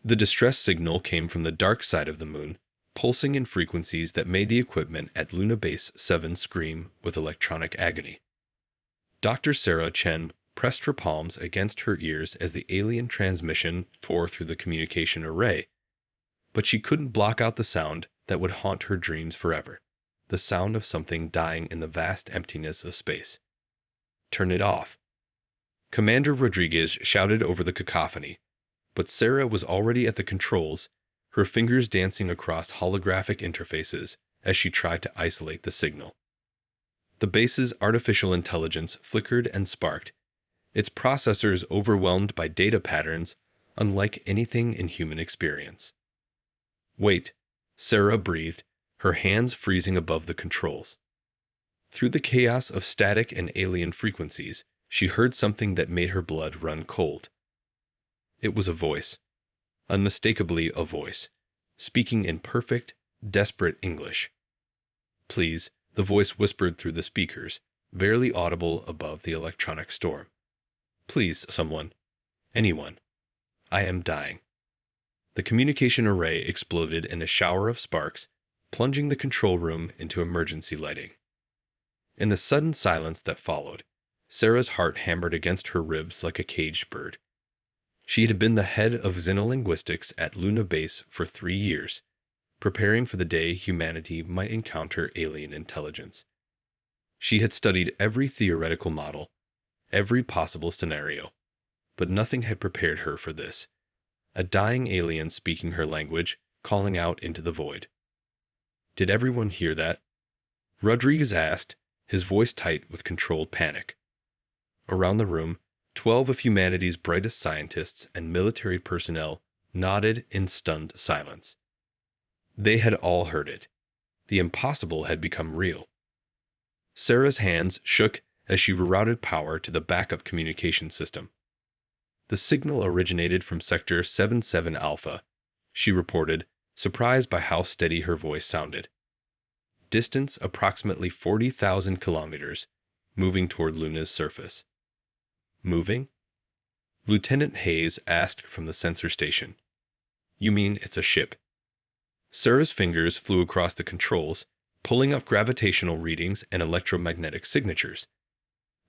The distress signal came from the dark side of the moon, pulsing in frequencies that made the equipment at Luna Base 7 scream with electronic agony. Dr. Sarah Chen pressed her palms against her ears as the alien transmission tore through the communication array, but she couldn't block out the sound that would haunt her dreams forever, the sound of something dying in the vast emptiness of space. "Turn it off," Commander Rodriguez shouted over the cacophony, but Sarah was already at the controls, her fingers dancing across holographic interfaces as she tried to isolate the signal. The base's artificial intelligence flickered and sparked, its processors overwhelmed by data patterns unlike anything in human experience. "Wait," Sarah breathed, her hands freezing above the controls. Through the chaos of static and alien frequencies, she heard something that made her blood run cold. It was a voice, unmistakably a voice, speaking in perfect, desperate English. "Please," the voice whispered through the speakers, barely audible above the electronic storm. "Please, someone. Anyone. I am dying." The communication array exploded in a shower of sparks, plunging the control room into emergency lighting. In the sudden silence that followed, Sarah's heart hammered against her ribs like a caged bird. She had been the head of xenolinguistics at Luna Base for 3 years, preparing for the day humanity might encounter alien intelligence. She had studied every theoretical model, every possible scenario, but nothing had prepared her for this. A dying alien speaking her language, calling out into the void. "Did everyone hear that?" Rodriguez asked, his voice tight with controlled panic. Around the room, 12 of humanity's brightest scientists and military personnel nodded in stunned silence. They had all heard it. The impossible had become real. Sarah's hands shook as she rerouted power to the backup communication system. The signal originated from Sector 77 Alpha, she reported, surprised by how steady her voice sounded. Distance approximately 40,000 kilometers, moving toward Luna's surface. "Moving?" Lieutenant Hayes asked from the sensor station. "You mean it's a ship?" Sarah's fingers flew across the controls, pulling up gravitational readings and electromagnetic signatures.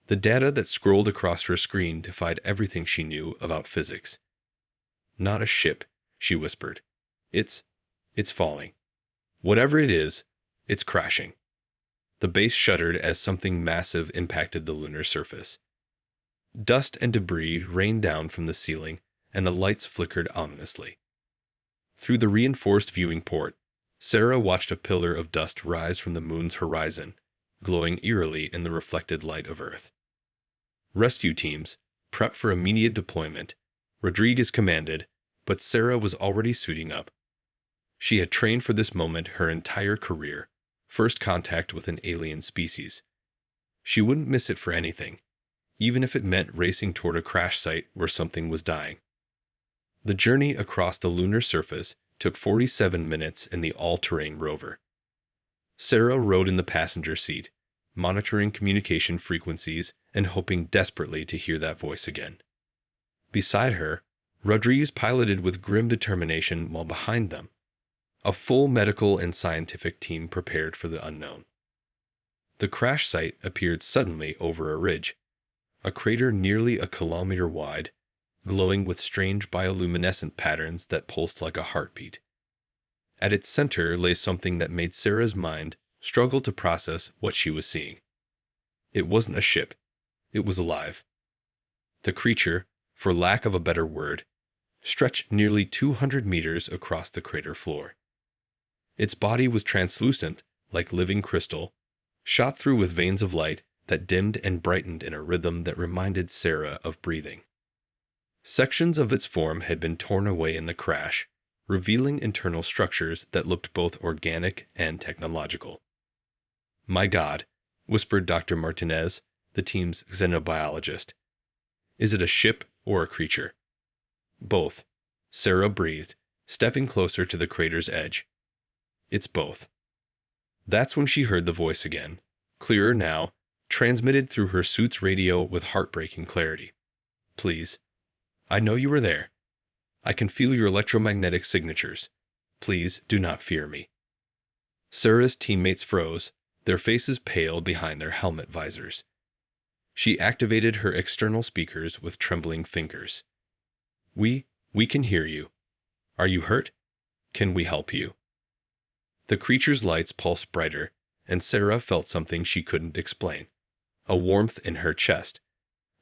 The data that scrolled across her screen defied everything she knew about physics. "Not a ship," she whispered. It's falling. Whatever it is, it's crashing." The base shuddered as something massive impacted the lunar surface. Dust and debris rained down from the ceiling, and the lights flickered ominously. Through the reinforced viewing port, Sarah watched a pillar of dust rise from the moon's horizon, glowing eerily in the reflected light of Earth. "Rescue teams, prep for immediate deployment," Rodriguez commanded, but Sarah was already suiting up. She had trained for this moment her entire career, first contact with an alien species. She wouldn't miss it for anything, even if it meant racing toward a crash site where something was dying. The journey across the lunar surface took 47 minutes in the all-terrain rover. Sarah rode in the passenger seat, monitoring communication frequencies and hoping desperately to hear that voice again. Beside her, Rodriguez piloted with grim determination while behind them, a full medical and scientific team prepared for the unknown. The crash site appeared suddenly over a ridge, a crater nearly a kilometer wide, glowing with strange bioluminescent patterns that pulsed like a heartbeat. At its center lay something that made Sarah's mind struggle to process what she was seeing. It wasn't a ship. It was alive. The creature, for lack of a better word, stretched nearly 200 meters across the crater floor. Its body was translucent, like living crystal, shot through with veins of light that dimmed and brightened in a rhythm that reminded Sarah of breathing. Sections of its form had been torn away in the crash, revealing internal structures that looked both organic and technological. "My God," whispered Dr. Martinez, the team's xenobiologist. "Is it a ship or a creature?" "Both," Sarah breathed, stepping closer to the crater's edge. "It's both." That's when she heard the voice again, clearer now, transmitted through her suit's radio with heartbreaking clarity. "Please. I know you were there. I can feel your electromagnetic signatures. Please do not fear me. Sarah's teammates froze, their faces pale behind their helmet visors. She activated her external speakers with trembling fingers. We can hear you. Are you hurt? Can we help you? The creature's lights pulsed brighter, and Sarah felt something she couldn't explain. A warmth in her chest.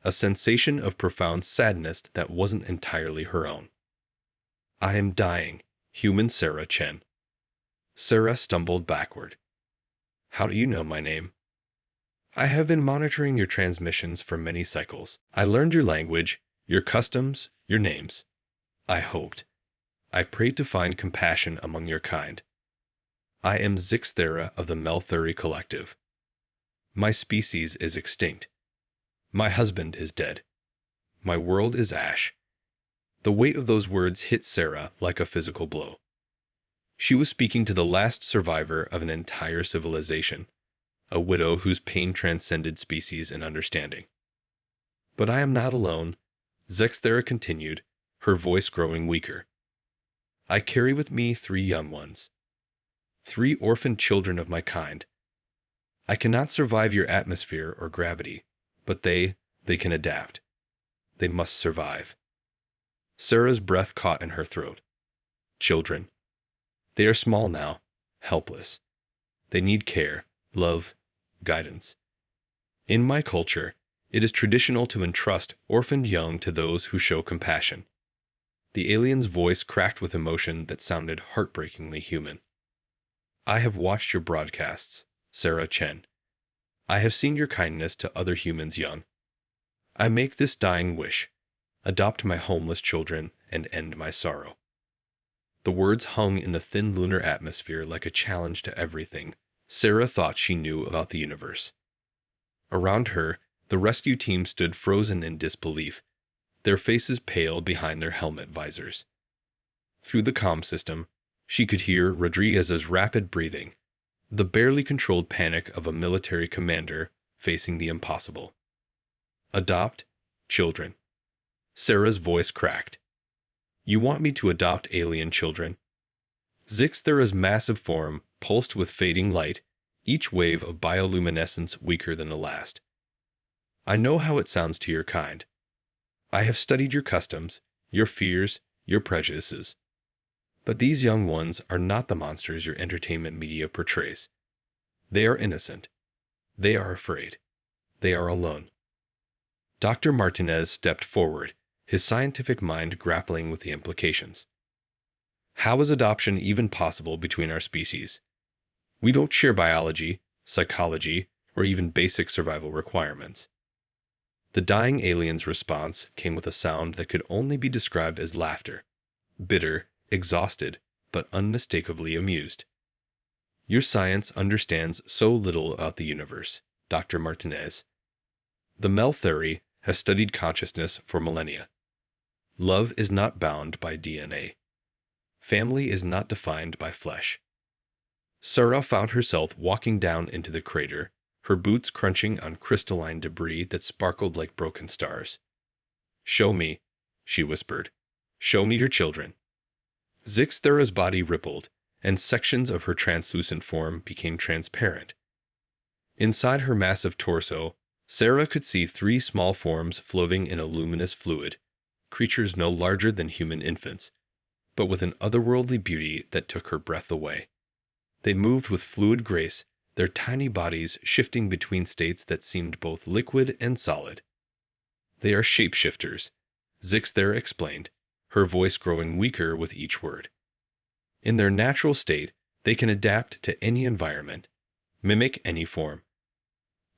A sensation of profound sadness that wasn't entirely her own. I am dying, human Sarah Chen. Sarah stumbled backward. How do you know my name? I have been monitoring your transmissions for many cycles. I learned your language, your customs, your names. I hoped. I prayed to find compassion among your kind. I am Zixthera of the Melthuri Collective. My species is extinct. My husband is dead. My world is ash. The weight of those words hit Sarah like a physical blow. She was speaking to the last survivor of an entire civilization, a widow whose pain transcended species and understanding. But I am not alone, Zixthera continued, her voice growing weaker. I carry with me 3 young ones. 3 orphaned children of my kind. I cannot survive your atmosphere or gravity, but they can adapt. They must survive. Sarah's breath caught in her throat. Children. They are small now, helpless. They need care, love, guidance. In my culture, it is traditional to entrust orphaned young to those who show compassion. The alien's voice cracked with emotion that sounded heartbreakingly human. I have watched your broadcasts, Sarah Chen. I have seen your kindness to other humans young. I make this dying wish. Adopt my homeless children and end my sorrow. The words hung in the thin lunar atmosphere like a challenge to everything Sarah thought she knew about the universe. Around her, the rescue team stood frozen in disbelief, their faces pale behind their helmet visors. Through the comm system, she could hear Rodriguez's rapid breathing, the barely controlled panic of a military commander facing the impossible. Adopt children. Sarah's voice cracked. You want me to adopt alien children? Zixthera's massive form pulsed with fading light, each wave of bioluminescence weaker than the last. I know how it sounds to your kind. I have studied your customs, your fears, your prejudices. But these young ones are not the monsters your entertainment media portrays. They are innocent. They are afraid. They are alone. Dr. Martinez stepped forward, his scientific mind grappling with the implications. How is adoption even possible between our species? We don't share biology, psychology, or even basic survival requirements. The dying alien's response came with a sound that could only be described as laughter, bitter, exhausted, but unmistakably amused. Your science understands so little about the universe, Dr. Martinez. The Melthuri has studied consciousness for millennia. Love is not bound by DNA. Family is not defined by flesh. Sarah found herself walking down into the crater, her boots crunching on crystalline debris that sparkled like broken stars. Show me, she whispered. Show me your children. Zixthera's body rippled, and sections of her translucent form became transparent. Inside her massive torso, Sarah could see 3 small forms floating in a luminous fluid, creatures no larger than human infants, but with an otherworldly beauty that took her breath away. They moved with fluid grace, their tiny bodies shifting between states that seemed both liquid and solid. They are shapeshifters, Zixthera explained, her voice growing weaker with each word. In their natural state, they can adapt to any environment, mimic any form.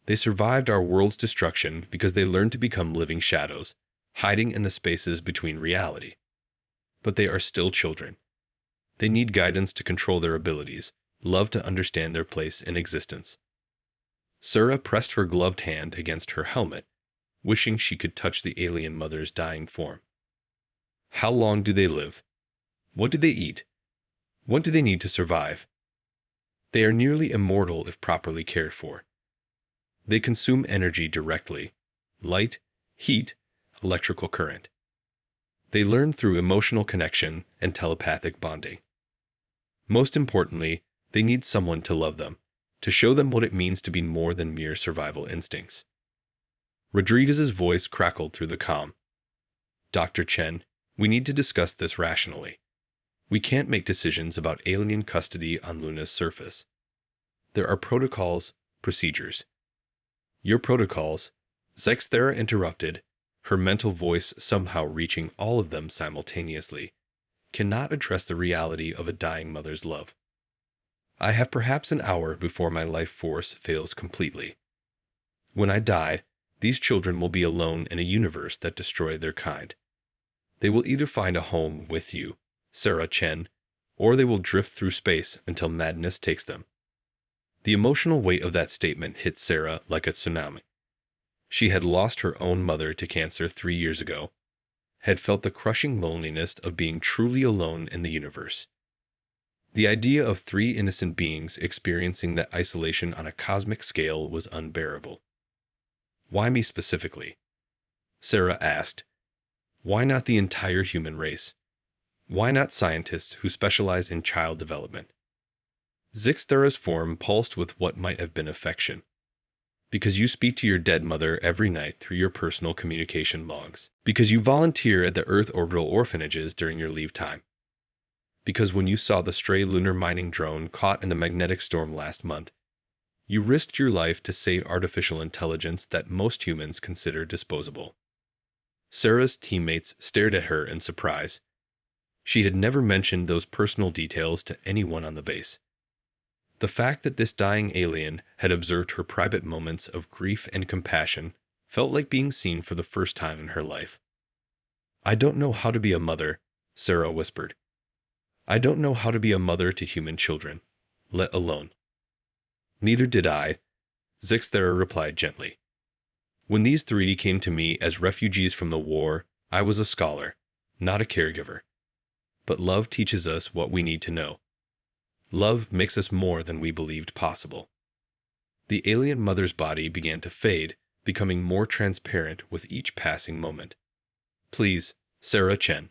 They survived our world's destruction because they learned to become living shadows, hiding in the spaces between reality. But they are still children. They need guidance to control their abilities, love to understand their place in existence. Sarah pressed her gloved hand against her helmet, wishing she could touch the alien mother's dying form. How long do they live? What do they eat? What do they need to survive? They are nearly immortal if properly cared for. They consume energy directly, light, heat, electrical current. They learn through emotional connection and telepathic bonding. Most importantly, they need someone to love them, to show them what it means to be more than mere survival instincts. Rodriguez's voice crackled through the calm. Dr. Chen, we need to discuss this rationally. We can't make decisions about alien custody on Luna's surface. There are protocols, procedures. Your protocols, Zexthera interrupted, her mental voice somehow reaching all of them simultaneously, cannot address the reality of a dying mother's love. I have perhaps an hour before my life force fails completely. When I die, these children will be alone in a universe that destroyed their kind. They will either find a home with you, Sarah Chen, or they will drift through space until madness takes them. The emotional weight of that statement hit Sarah like a tsunami. She had lost her own mother to cancer 3 years ago, had felt the crushing loneliness of being truly alone in the universe. The idea of 3 innocent beings experiencing that isolation on a cosmic scale was unbearable. Why me specifically? Sarah asked. Why not the entire human race? Why not scientists who specialize in child development? Zixthera's form pulsed with what might have been affection. Because you speak to your dead mother every night through your personal communication logs. Because you volunteer at the Earth orbital orphanages during your leave time. Because when you saw the stray lunar mining drone caught in a magnetic storm last month, you risked your life to save artificial intelligence that most humans consider disposable. Sarah's teammates stared at her in surprise. She had never mentioned those personal details to anyone on the base. The fact that this dying alien had observed her private moments of grief and compassion felt like being seen for the first time in her life. I don't know how to be a mother, Sarah whispered. I don't know how to be a mother to human children, let alone. Neither did I, Zixthera replied gently. When these 3 came to me as refugees from the war, I was a scholar, not a caregiver. But love teaches us what we need to know. Love makes us more than we believed possible. The alien mother's body began to fade, becoming more transparent with each passing moment. Please, Sarah Chen.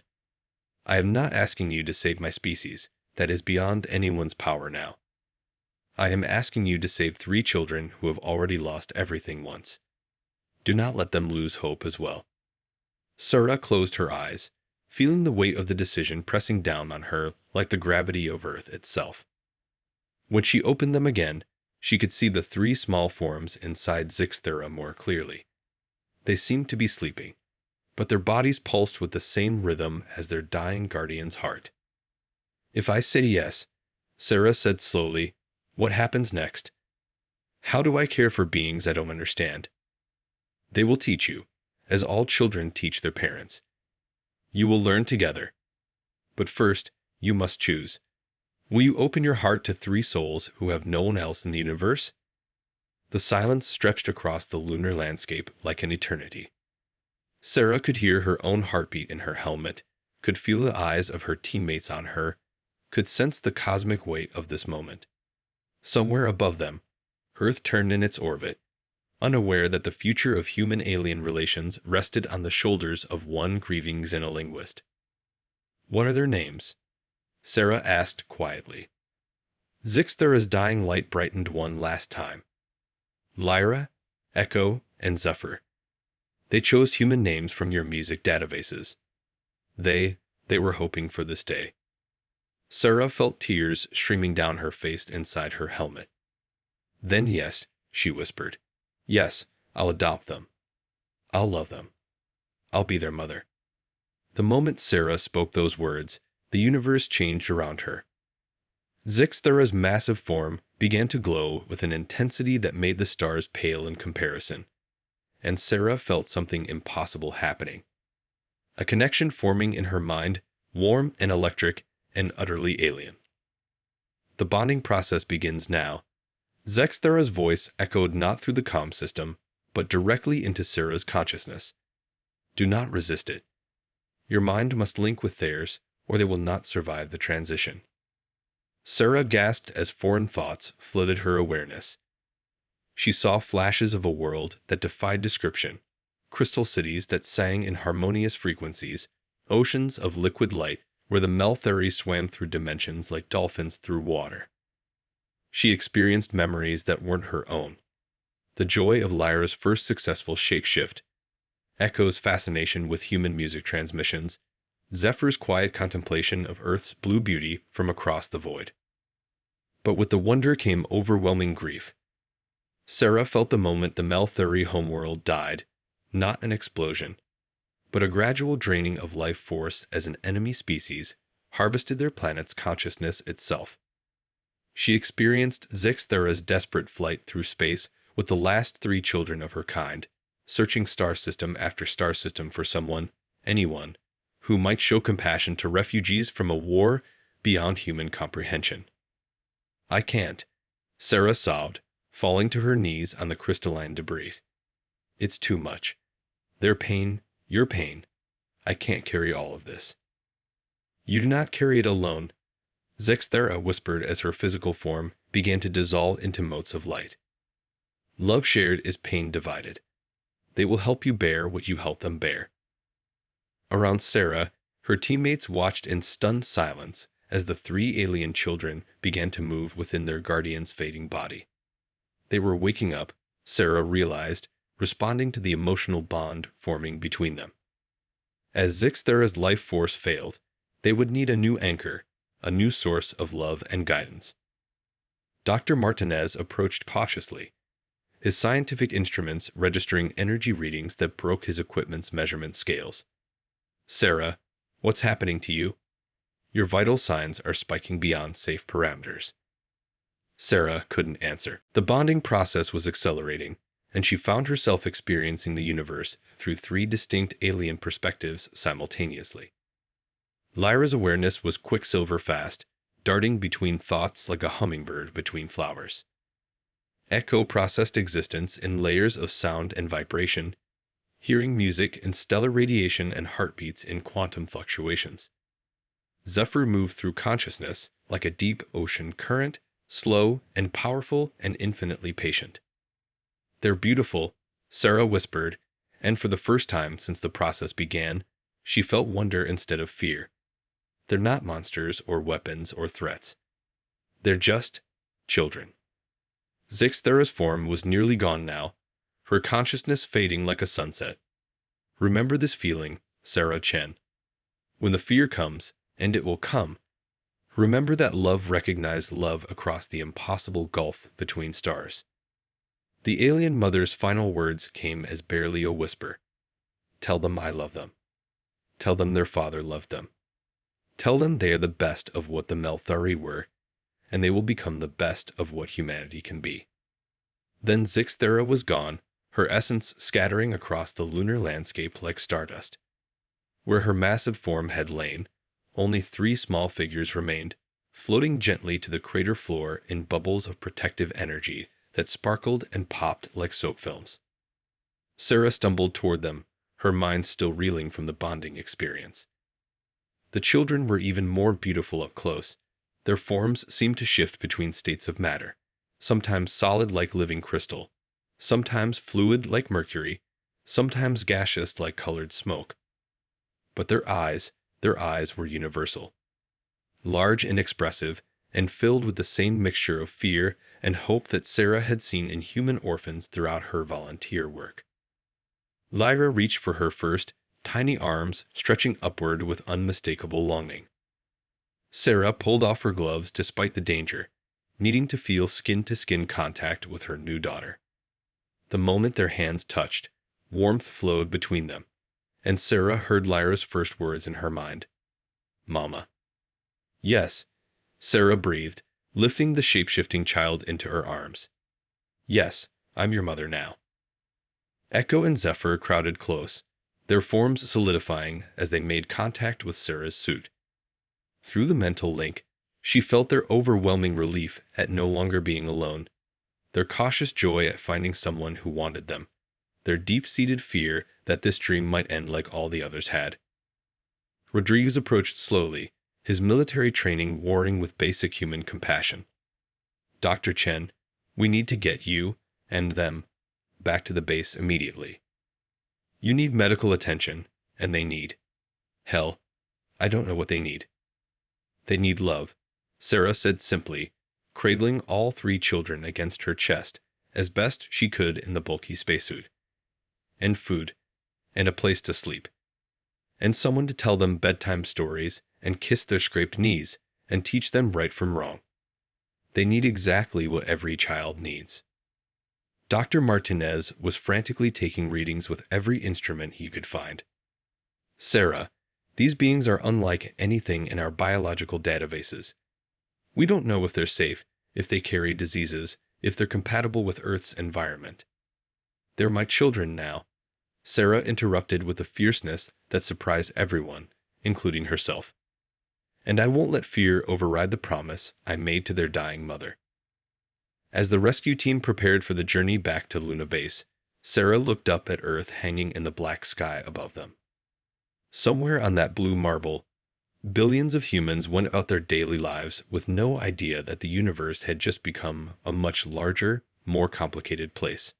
I am not asking you to save my species. That is beyond anyone's power now. I am asking you to save 3 children who have already lost everything once. Do not let them lose hope as well. Sarah closed her eyes, feeling the weight of the decision pressing down on her like the gravity of Earth itself. When she opened them again, she could see the 3 small forms inside Zixthera more clearly. They seemed to be sleeping, but their bodies pulsed with the same rhythm as their dying guardian's heart. If I say yes, Sarah said slowly, what happens next? How do I care for beings I don't understand? They will teach you, as all children teach their parents. You will learn together. But first, you must choose. Will you open your heart to 3 souls who have no one else in the universe? The silence stretched across the lunar landscape like an eternity. Sarah could hear her own heartbeat in her helmet, could feel the eyes of her teammates on her, could sense the cosmic weight of this moment. Somewhere above them, Earth turned in its orbit, unaware that the future of human-alien relations rested on the shoulders of one grieving xenolinguist. What are their names? Sarah asked quietly. Zixthera's dying light brightened one last time. Lyra, Echo, and Zephyr. They chose human names from your music databases. They were hoping for this day. Sarah felt tears streaming down her face inside her helmet. Then yes, she whispered. Yes, I'll adopt them. I'll love them. I'll be their mother. The moment Sarah spoke those words, the universe changed around her. Zixthera's massive form began to glow with an intensity that made the stars pale in comparison, and Sarah felt something impossible happening. A connection forming in her mind, warm and electric and utterly alien. The bonding process begins now. Zixthera's voice echoed not through the comm system, but directly into Sarah's consciousness. Do not resist it. Your mind must link with theirs, or they will not survive the transition. Sarah gasped as foreign thoughts flooded her awareness. She saw flashes of a world that defied description, crystal cities that sang in harmonious frequencies, oceans of liquid light where the Melthuri swam through dimensions like dolphins through water. She experienced memories that weren't her own. The joy of Lyra's first successful shapeshift, Echo's fascination with human music transmissions, Zephyr's quiet contemplation of Earth's blue beauty from across the void. But with the wonder came overwhelming grief. Sarah felt the moment the Melthuri homeworld died, not an explosion, but a gradual draining of life force as an enemy species harvested their planet's consciousness itself. She experienced Zixthera's desperate flight through space with the last 3 children of her kind, searching star system after star system for someone, anyone, who might show compassion to refugees from a war beyond human comprehension. "I can't," Sarah sobbed, falling to her knees on the crystalline debris. "It's too much. Their pain, your pain. I can't carry all of this." "You do not carry it alone," Zixthera whispered as her physical form began to dissolve into motes of light. "Love shared is pain divided. They will help you bear what you help them bear." Around Sarah, her teammates watched in stunned silence as the 3 alien children began to move within their guardian's fading body. They were waking up, Sarah realized, responding to the emotional bond forming between them. As Zixthera's life force failed, they would need a new anchor, a new source of love and guidance. Dr. Martinez approached cautiously, his scientific instruments registering energy readings that broke his equipment's measurement scales. "Sarah, what's happening to you? Your vital signs are spiking beyond safe parameters." Sarah couldn't answer. The bonding process was accelerating, and she found herself experiencing the universe through 3 distinct alien perspectives simultaneously. Lyra's awareness was quicksilver fast, darting between thoughts like a hummingbird between flowers. Echo processed existence in layers of sound and vibration, hearing music in stellar radiation and heartbeats in quantum fluctuations. Zephyr moved through consciousness like a deep ocean current, slow and powerful and infinitely patient. "They're beautiful," Sarah whispered, and for the first time since the process began, she felt wonder instead of fear. "They're not monsters or weapons or threats. They're just children." Zixthera's form was nearly gone now, her consciousness fading like a sunset. "Remember this feeling, Sarah Chen. When the fear comes, and it will come, remember that love recognized love across the impossible gulf between stars." The alien mother's final words came as barely a whisper. "Tell them I love them. Tell them their father loved them. Tell them they are the best of what the Melthuri were, and they will become the best of what humanity can be." Then Zixthera was gone, her essence scattering across the lunar landscape like stardust. Where her massive form had lain, only 3 small figures remained, floating gently to the crater floor in bubbles of protective energy that sparkled and popped like soap films. Sarah stumbled toward them, her mind still reeling from the bonding experience. The children were even more beautiful up close. Their forms seemed to shift between states of matter, sometimes solid like living crystal, sometimes fluid like mercury, sometimes gaseous like colored smoke. But their eyes were universal. Large and expressive, and filled with the same mixture of fear and hope that Sarah had seen in human orphans throughout her volunteer work. Lyra reached for her first, tiny arms stretching upward with unmistakable longing. Sarah pulled off her gloves despite the danger, needing to feel skin-to-skin contact with her new daughter. The moment their hands touched, warmth flowed between them, and Sarah heard Lyra's first words in her mind. "Mama." "Yes," Sarah breathed, lifting the shape-shifting child into her arms. "Yes, I'm your mother now." Echo and Zephyr crowded close, their forms solidifying as they made contact with Sarah's suit. Through the mental link, she felt their overwhelming relief at no longer being alone, their cautious joy at finding someone who wanted them, their deep-seated fear that this dream might end like all the others had. Rodriguez approached slowly, his military training warring with basic human compassion. "Dr. Chen, we need to get you, and them, back to the base immediately. You need medical attention, and they need Hell, I don't know what they need. They need love, Sarah said simply, cradling all three children against her chest as best she could in the bulky spacesuit. And food, and a place to sleep, and someone to tell them bedtime stories and kiss their scraped knees and teach them right from wrong. They need exactly what every child needs. Dr. Martinez was frantically taking readings with every instrument he could find. Sarah, these beings are unlike anything in our biological databases. We don't know if they're safe, if they carry diseases, if they're compatible with Earth's environment. They're my children now, Sarah interrupted with a fierceness that surprised everyone, including herself. And I won't let fear override the promise I made to their dying mother. As the rescue team prepared for the journey back to Luna Base, Sarah looked up at Earth hanging in the black sky above them. Somewhere on that blue marble, billions of humans went about their daily lives with no idea that the universe had just become a much larger, more complicated place.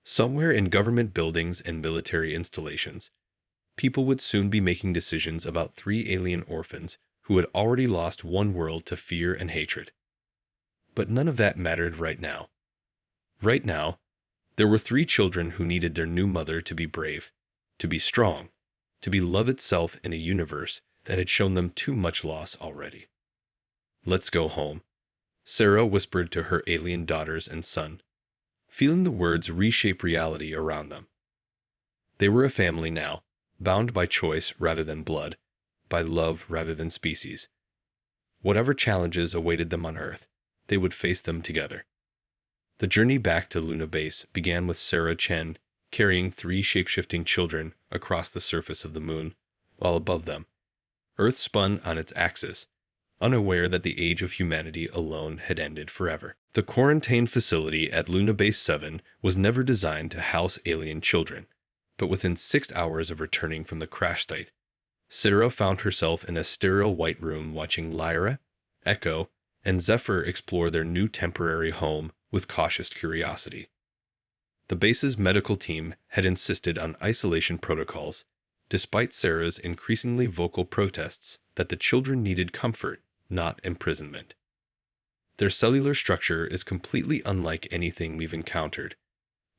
Somewhere in government buildings and military installations, people would soon be making decisions about 3 alien orphans who had already lost one world to fear and hatred. But none of that mattered right now. Right now, there were 3 children who needed their new mother to be brave, to be strong, to be love itself in a universe that had shown them too much loss already. Let's go home, Sarah whispered to her alien daughters and son, feeling the words reshape reality around them. They were a family now, bound by choice rather than blood, by love rather than species. Whatever challenges awaited them on Earth, they would face them together. The journey back to Luna Base began with Sarah Chen carrying 3 shape-shifting children across the surface of the moon, while above them, Earth spun on its axis, unaware that the age of humanity alone had ended forever. The quarantine facility at Luna Base 7 was never designed to house alien children, but within 6 hours of returning from the crash site, Sarah found herself in a sterile white room watching Lyra, Echo, and Zephyr explore their new temporary home with cautious curiosity. The base's medical team had insisted on isolation protocols, despite Sarah's increasingly vocal protests that the children needed comfort, not imprisonment. Their cellular structure is completely unlike anything we've encountered,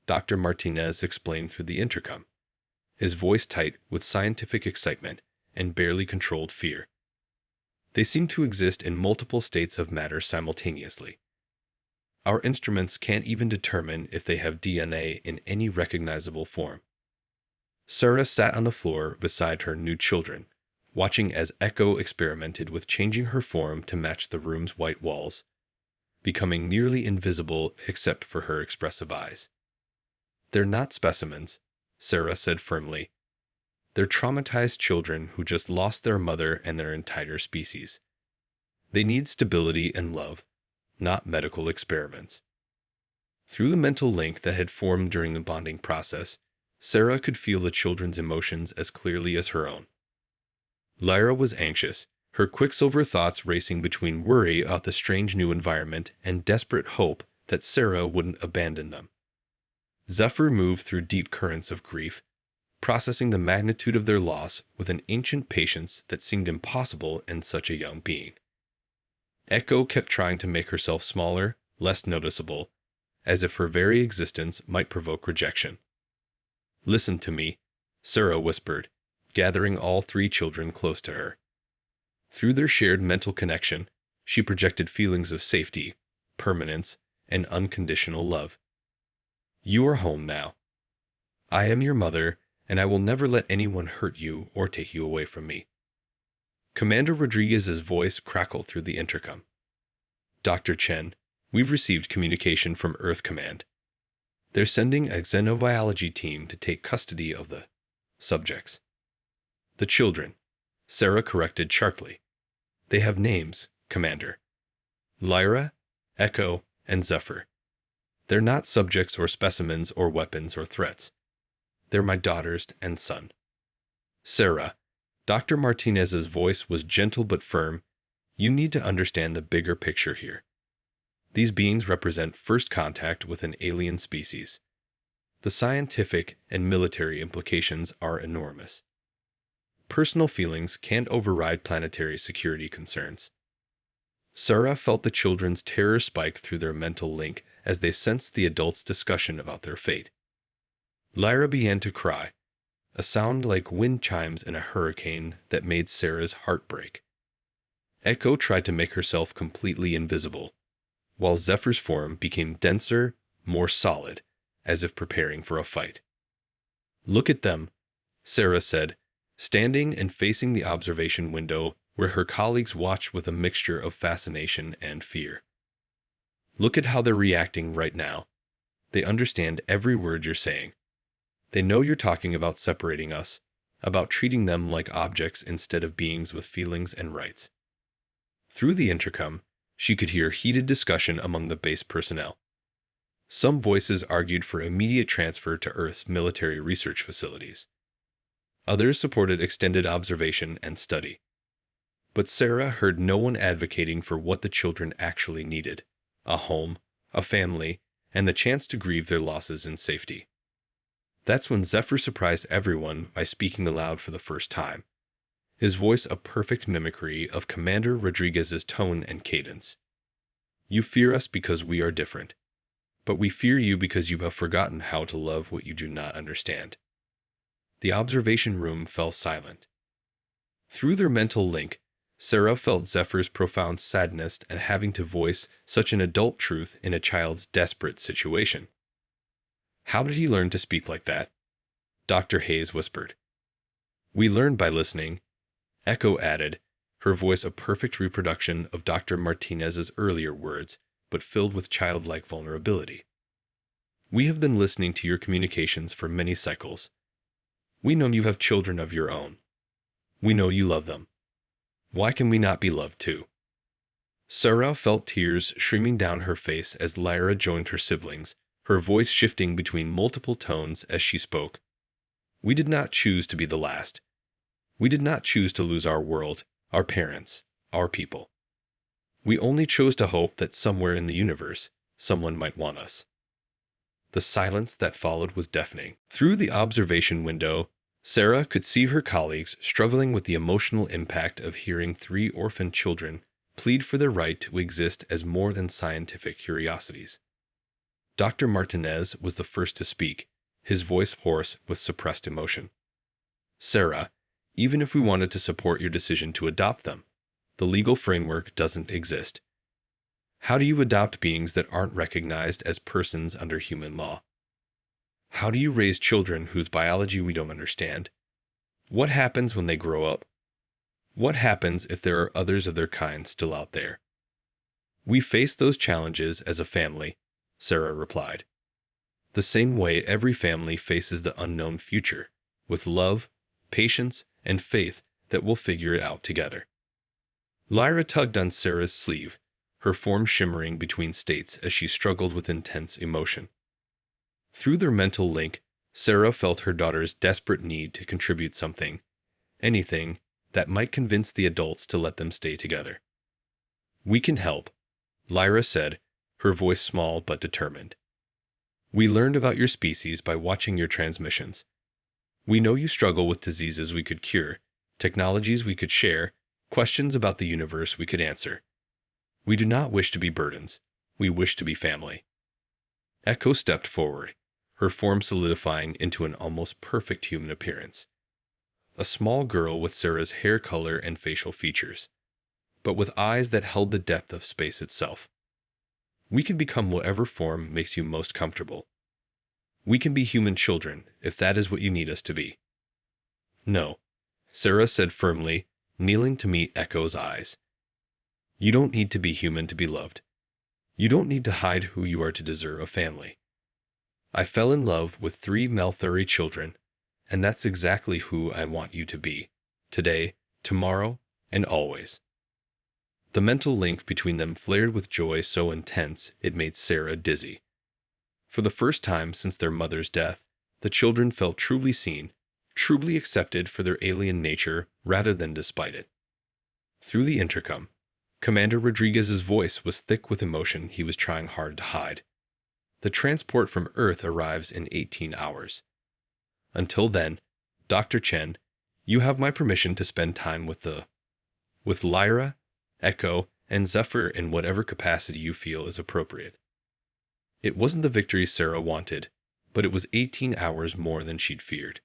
Dr. Martinez explained through the intercom, his voice tight with scientific excitement and barely controlled fear. They seem to exist in multiple states of matter simultaneously. Our instruments can't even determine if they have DNA in any recognizable form. Sarah sat on the floor beside her new children, watching as Echo experimented with changing her form to match the room's white walls, becoming nearly invisible except for her expressive eyes. They're not specimens, Sarah said firmly. They're traumatized children who just lost their mother and their entire species. They need stability and love, not medical experiments. Through the mental link that had formed during the bonding process, Sarah could feel the children's emotions as clearly as her own. Lyra was anxious, her quicksilver thoughts racing between worry about the strange new environment and desperate hope that Sarah wouldn't abandon them. Zephyr moved through deep currents of grief, processing the magnitude of their loss with an ancient patience that seemed impossible in such a young being. Echo kept trying to make herself smaller, less noticeable, as if her very existence might provoke rejection. "Listen to me," Sarah whispered, gathering all 3 children close to her. Through their shared mental connection, she projected feelings of safety, permanence, and unconditional love. "You are home now. I am your mother, and I will never let anyone hurt you or take you away from me." Commander Rodriguez's voice crackled through the intercom. "Dr. Chen, we've received communication from Earth Command. They're sending a xenobiology team to take custody of the subjects." "The children," Sarah corrected sharply. "They have names, Commander. Lyra, Echo, and Zephyr. They're not subjects or specimens or weapons or threats. They're my daughters and son." "Sarah," Dr. Martinez's voice was gentle but firm, "you need to understand the bigger picture here. These beings represent first contact with an alien species. The scientific and military implications are enormous. personal feelings can't override planetary security concerns. Sarah felt the children's terror spike through their mental link as they sensed the adults' discussion about their fate. Lyra began to cry, a sound like wind chimes in a hurricane that made Sarah's heart break. Echo tried to make herself completely invisible, while Zephyr's form became denser, more solid, as if preparing for a fight. "Look at them," Sarah said, standing and facing the observation window where her colleagues watched with a mixture of fascination and fear. "Look at how they're reacting right now. They understand every word you're saying. They know you're talking about separating us, about treating them like objects instead of beings with feelings and rights." Through the intercom, she could hear heated discussion among the base personnel. Some voices argued for immediate transfer to Earth's military research facilities. Others supported extended observation and study. But Sarah heard no one advocating for what the children actually needed: a home, a family, and the chance to grieve their losses in safety. That's when Zephyr surprised everyone by speaking aloud for the first time, his voice a perfect mimicry of Commander Rodriguez's tone and cadence. "You fear us because we are different, but we fear you because you have forgotten how to love what you do not understand." The observation room fell silent. Through their mental link, Sarah felt Zephyr's profound sadness at having to voice such an adult truth in a child's desperate situation. "How did he learn to speak like that?" Dr. Hayes whispered. "We learned by listening," Echo added, her voice a perfect reproduction of Dr. Martinez's earlier words, but filled with childlike vulnerability. "We have been listening to your communications for many cycles. We know you have children of your own. We know you love them. Why can we not be loved too?" Sarah felt tears streaming down her face as Lyra joined her siblings, her voice shifting between multiple tones as she spoke. "We did not choose to be the last. We did not choose to lose our world, our parents, our people. We only chose to hope that somewhere in the universe, someone might want us." The silence that followed was deafening. Through the observation window, Sarah could see her colleagues struggling with the emotional impact of hearing 3 orphaned children plead for their right to exist as more than scientific curiosities. Dr. Martinez was the first to speak, his voice hoarse with suppressed emotion. "Sarah, even if we wanted to support your decision to adopt them, the legal framework doesn't exist. How do you adopt beings that aren't recognized as persons under human law? How do you raise children whose biology we don't understand? What happens when they grow up? What happens if there are others of their kind still out there?" "We face those challenges as a family," Sarah replied. "The same way every family faces the unknown future, with love, patience, and faith that we'll figure it out together." Lyra tugged on Sarah's sleeve, her form shimmering between states as she struggled with intense emotion. Through their mental link, Sarah felt her daughter's desperate need to contribute something, anything, that might convince the adults to let them stay together. "We can help," Lyra said, her voice small but determined. "We learned about your species by watching your transmissions. We know you struggle with diseases we could cure, technologies we could share, questions about the universe we could answer. We do not wish to be burdens. We wish to be family." Echo stepped forward, her form solidifying into an almost perfect human appearance. A small girl with Sarah's hair color and facial features, but with eyes that held the depth of space itself. "We can become whatever form makes you most comfortable. We can be human children, if that is what you need us to be." "No," Sarah said firmly, kneeling to meet Echo's eyes. "You don't need to be human to be loved. You don't need to hide who you are to deserve a family. I fell in love with 3 Malthuri children, and that's exactly who I want you to be, today, tomorrow, and always." The mental link between them flared with joy so intense it made Sarah dizzy. For the first time since their mother's death, the children felt truly seen, truly accepted for their alien nature rather than despite it. Through the intercom, Commander Rodriguez's voice was thick with emotion he was trying hard to hide. "The transport from Earth arrives in 18 hours. Until then, Dr. Chen, You have my permission to spend time with Lyra, Echo, and Zephyr in whatever capacity you feel is appropriate. It wasn't the victory Sarah wanted, but it was 18 hours more than she'd feared.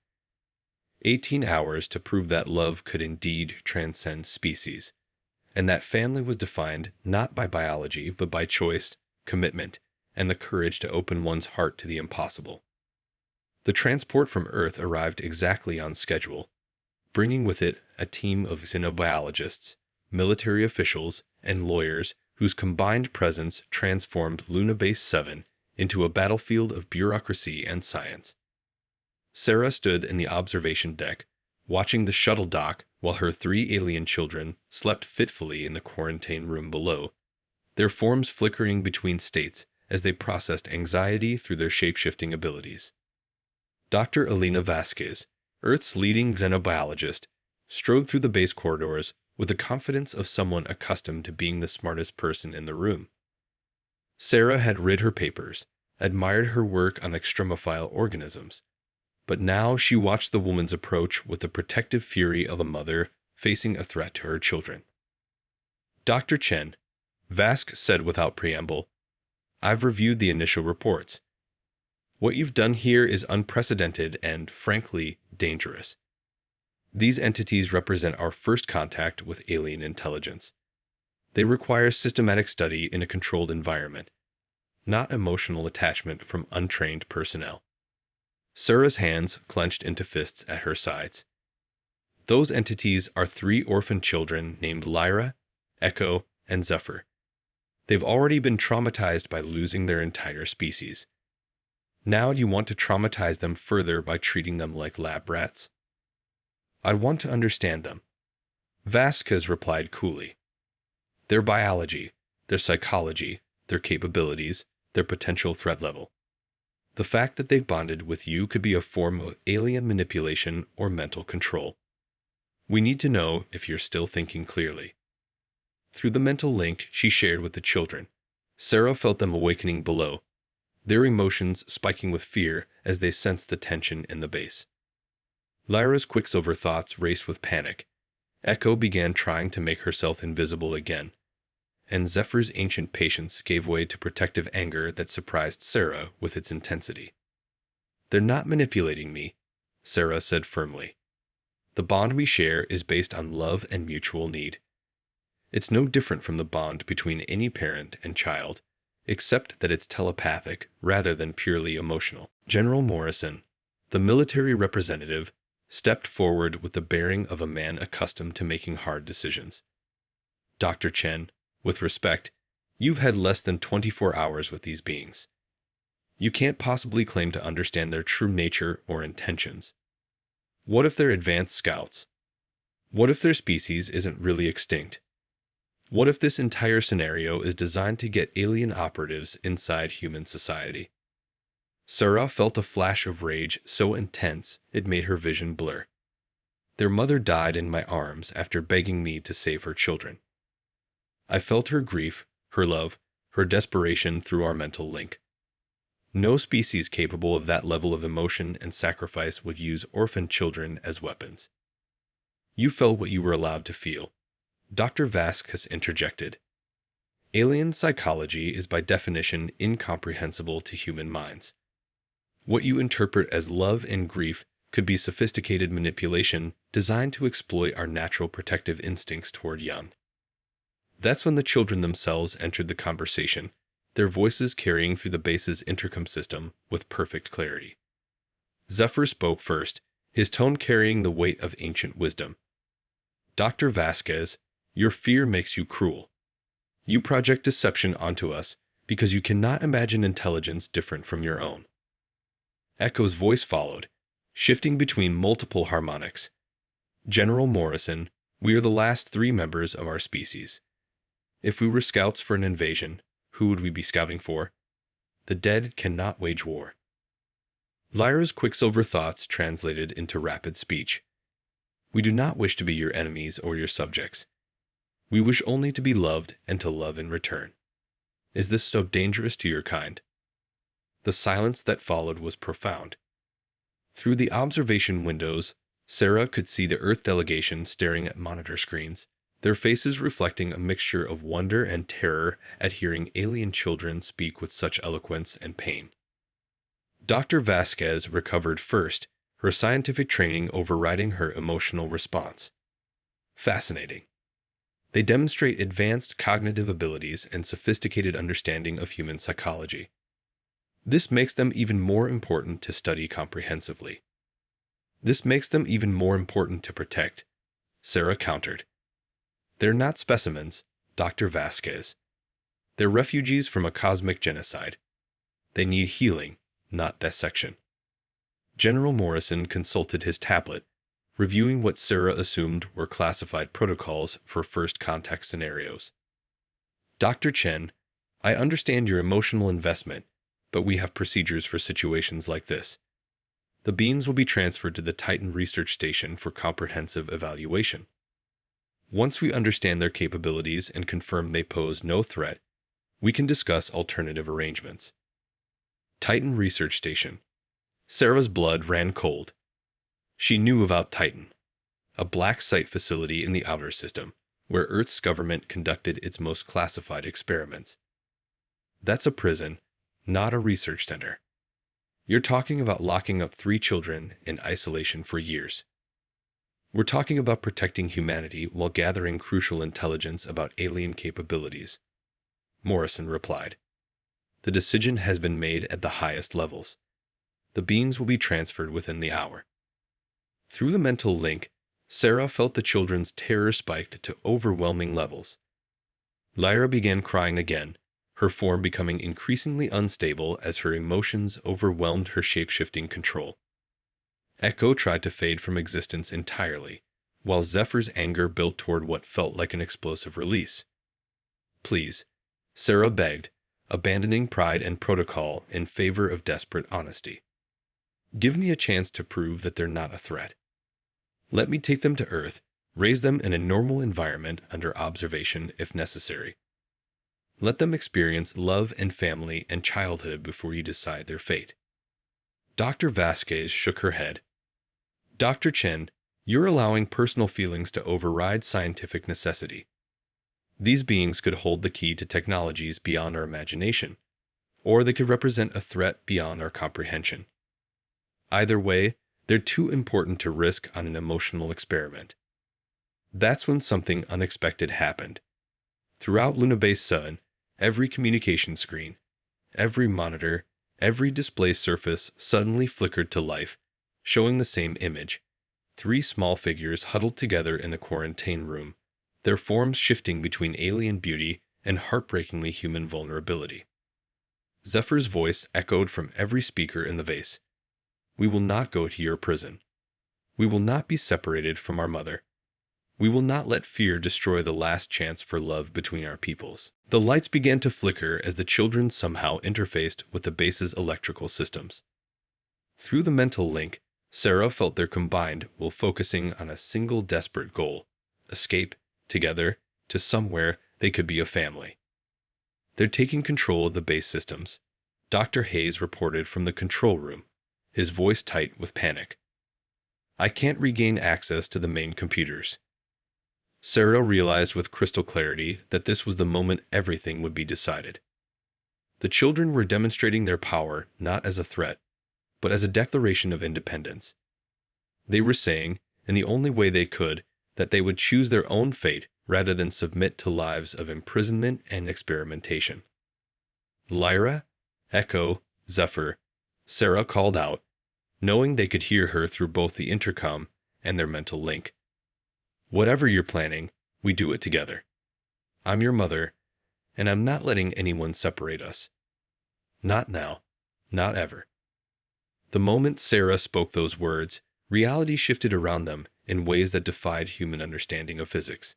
18 hours to prove that love could indeed transcend species, and that family was defined not by biology but by choice, commitment, and the courage to open one's heart to the impossible. The transport from Earth arrived exactly on schedule, bringing with it a team of xenobiologists, military officials, and lawyers whose combined presence transformed Luna Base 7 into a battlefield of bureaucracy and science. Sarah stood in the observation deck, watching the shuttle dock while her 3 alien children slept fitfully in the quarantine room below, their forms flickering between states as they processed anxiety through their shape-shifting abilities. Dr. Elena Vasquez, Earth's leading xenobiologist, strode through the base corridors with the confidence of someone accustomed to being the smartest person in the room. Sarah had read her papers, admired her work on extremophile organisms, but now she watched the woman's approach with the protective fury of a mother facing a threat to her children. Dr. Chen, Vasquez said without preamble, I've reviewed the initial reports. What you've done here is unprecedented and, frankly, dangerous. These entities represent our first contact with alien intelligence. They require systematic study in a controlled environment, not emotional attachment from untrained personnel. Sarah's hands clenched into fists at her sides. Those entities are 3 orphan children named Lyra, Echo, and Zephyr. They've already been traumatized by losing their entire species. Now you want to traumatize them further by treating them like lab rats? I want to understand them. Vasquez replied coolly. Their biology, their psychology, their capabilities, their potential threat level. The fact that they've bonded with you could be a form of alien manipulation or mental control. We need to know if you're still thinking clearly. Through the mental link she shared with the children, Sarah felt them awakening below, their emotions spiking with fear as they sensed the tension in the base. Lyra's Quicksilver thoughts raced with panic. Echo began trying to make herself invisible again, and Zephyr's ancient patience gave way to protective anger that surprised Sarah with its intensity. They're not manipulating me, Sarah said firmly. The bond we share is based on love and mutual need. It's no different from the bond between any parent and child, except that it's telepathic rather than purely emotional. General Morrison, the military representative, stepped forward with the bearing of a man accustomed to making hard decisions. Dr. Chen, with respect, you've had less than 24 hours with these beings. You can't possibly claim to understand their true nature or intentions. What if they're advanced scouts? What if their species isn't really extinct? What if this entire scenario is designed to get alien operatives inside human society? Sarah felt a flash of rage so intense it made her vision blur. Their mother died in my arms after begging me to save her children. I felt her grief, her love, her desperation through our mental link. No species capable of that level of emotion and sacrifice would use orphan children as weapons. You felt what you were allowed to feel. Dr. Vasquez interjected. Alien psychology is by definition incomprehensible to human minds. What you interpret as love and grief could be sophisticated manipulation designed to exploit our natural protective instincts toward young. That's when the children themselves entered the conversation, their voices carrying through the base's intercom system with perfect clarity. Zephyr spoke first, his tone carrying the weight of ancient wisdom. Dr. Vasquez, your fear makes you cruel. You project deception onto us because you cannot imagine intelligence different from your own. Echo's voice followed, shifting between multiple harmonics. General Morrison, we are the last 3 members of our species. If we were scouts for an invasion, who would we be scouting for? The dead cannot wage war. Lyra's Quicksilver thoughts translated into rapid speech. We do not wish to be your enemies or your subjects. We wish only to be loved and to love in return. Is this so dangerous to your kind? The silence that followed was profound. Through the observation windows, Sarah could see the Earth delegation staring at monitor screens, their faces reflecting a mixture of wonder and terror at hearing alien children speak with such eloquence and pain. Dr. Vasquez recovered first, her scientific training overriding her emotional response. Fascinating. They demonstrate advanced cognitive abilities and sophisticated understanding of human psychology. This makes them even more important to study comprehensively. This makes them even more important to protect, Sarah countered. They're not specimens, Dr. Vasquez. They're refugees from a cosmic genocide. They need healing, not dissection. General Morrison consulted his tablet, reviewing what Sarah assumed were classified protocols for first contact scenarios. Dr. Chen, I understand your emotional investment, but we have procedures for situations like this. The beings will be transferred to the Titan Research Station for comprehensive evaluation. Once we understand their capabilities and confirm they pose no threat, we can discuss alternative arrangements. Titan Research Station. Sarah's blood ran cold. She knew about Titan, a black site facility in the outer system, where Earth's government conducted its most classified experiments. That's a prison, not a research center. You're talking about locking up 3 children in isolation for years. We're talking about protecting humanity while gathering crucial intelligence about alien capabilities. Morrison replied. The decision has been made at the highest levels. The beings will be transferred within the hour. Through the mental link, Sarah felt the children's terror spiked to overwhelming levels. Lyra began crying again, her form becoming increasingly unstable as her emotions overwhelmed her shape-shifting control. Echo tried to fade from existence entirely, while Zephyr's anger built toward what felt like an explosive release. Please, Sarah begged, abandoning pride and protocol in favor of desperate honesty. Give me a chance to prove that they're not a threat. Let me take them to Earth, raise them in a normal environment under observation if necessary. Let them experience love and family and childhood before you decide their fate. Dr. Vasquez shook her head. Dr. Chen, you're allowing personal feelings to override scientific necessity. These beings could hold the key to technologies beyond our imagination, or they could represent a threat beyond our comprehension. Either way, they're too important to risk on an emotional experiment. That's when something unexpected happened. Throughout Luna Base 7, every communication screen, every monitor, every display surface suddenly flickered to life, showing the same image. 3 small figures huddled together in the quarantine room, their forms shifting between alien beauty and heartbreakingly human vulnerability. Zephyr's voice echoed from every speaker in the vase. We will not go to your prison. We will not be separated from our mother. We will not let fear destroy the last chance for love between our peoples. The lights began to flicker as the children somehow interfaced with the base's electrical systems. Through the mental link, Sarah felt their combined will focusing on a single desperate goal: escape, together, to somewhere they could be a family. They're taking control of the base systems, Dr. Hayes reported from the control room, his voice tight with panic. I can't regain access to the main computers. Sarah realized with crystal clarity that this was the moment everything would be decided. The children were demonstrating their power not as a threat, but as a declaration of independence. They were saying, in the only way they could, that they would choose their own fate rather than submit to lives of imprisonment and experimentation. Lyra, Echo, Zephyr, Sarah called out, knowing they could hear her through both the intercom and their mental link. Whatever you're planning, we do it together. I'm your mother, and I'm not letting anyone separate us. Not now, not ever. The moment Sarah spoke those words, reality shifted around them in ways that defied human understanding of physics.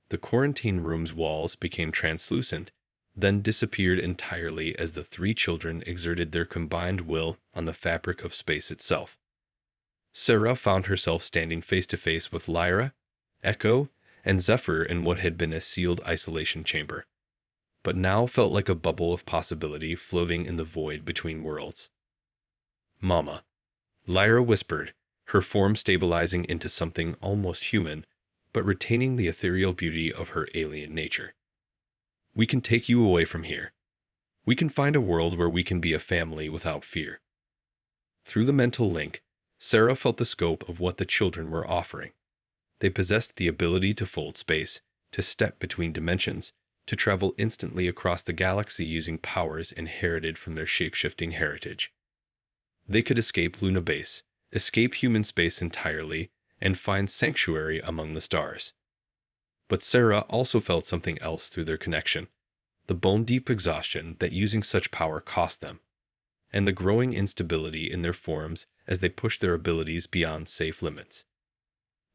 The quarantine room's walls became translucent, then disappeared entirely as the 3 children exerted their combined will on the fabric of space itself. Sarah found herself standing face to face with Lyra, Echo, and Zephyr in what had been a sealed isolation chamber, but now felt like a bubble of possibility floating in the void between worlds. Mama, Lyra whispered, her form stabilizing into something almost human, but retaining the ethereal beauty of her alien nature. We can take you away from here. We can find a world where we can be a family without fear. Through the mental link, Sarah felt the scope of what the children were offering. They possessed the ability to fold space, to step between dimensions, to travel instantly across the galaxy using powers inherited from their shape-shifting heritage. They could escape Luna Base, escape human space entirely, and find sanctuary among the stars. But Sarah also felt something else through their connection, the bone-deep exhaustion that using such power cost them, and the growing instability in their forms as they pushed their abilities beyond safe limits.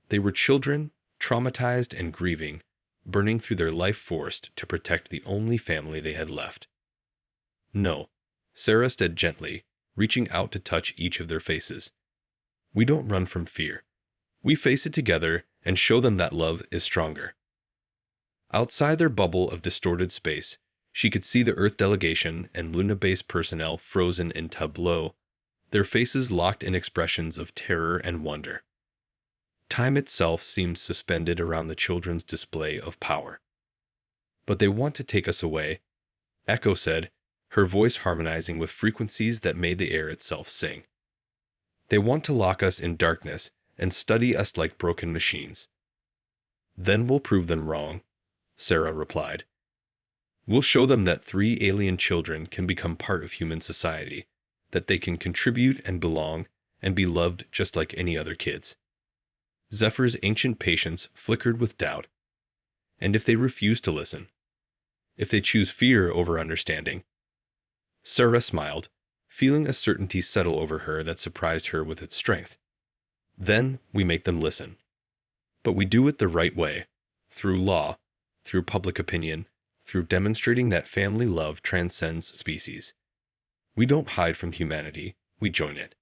They were children, traumatized and grieving, burning through their life force to protect the only family they had left. No, Sarah said gently, reaching out to touch each of their faces. We don't run from fear. We face it together and show them that love is stronger. Outside their bubble of distorted space, she could see the Earth delegation and Luna Base personnel frozen in tableau, their faces locked in expressions of terror and wonder. Time itself seemed suspended around the children's display of power. But they want to take us away, Echo said, her voice harmonizing with frequencies that made the air itself sing. They want to lock us in darkness and study us like broken machines. Then we'll prove them wrong, Sarah replied. We'll show them that 3 alien children can become part of human society, that they can contribute and belong and be loved just like any other kids. Zephyr's ancient patience flickered with doubt. And if they refuse to listen? If they choose fear over understanding? Sarah smiled, feeling a certainty settle over her that surprised her with its strength. Then we make them listen. But we do it the right way, through law, through public opinion, through demonstrating that family love transcends species. We don't hide from humanity, we join it.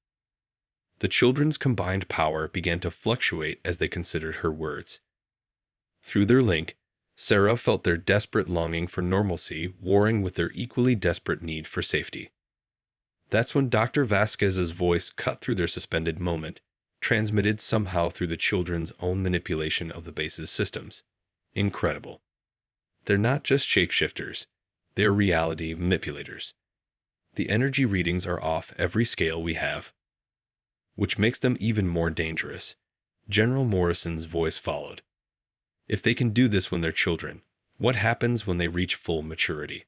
The children's combined power began to fluctuate as they considered her words. Through their link, Sarah felt their desperate longing for normalcy warring with their equally desperate need for safety. That's when Dr. Vasquez's voice cut through their suspended moment, transmitted somehow through the children's own manipulation of the base's systems. Incredible. They're not just shapeshifters, they're reality manipulators. The energy readings are off every scale we have. Which makes them even more dangerous. General Morrison's voice followed. If they can do this when they're children, what happens when they reach full maturity?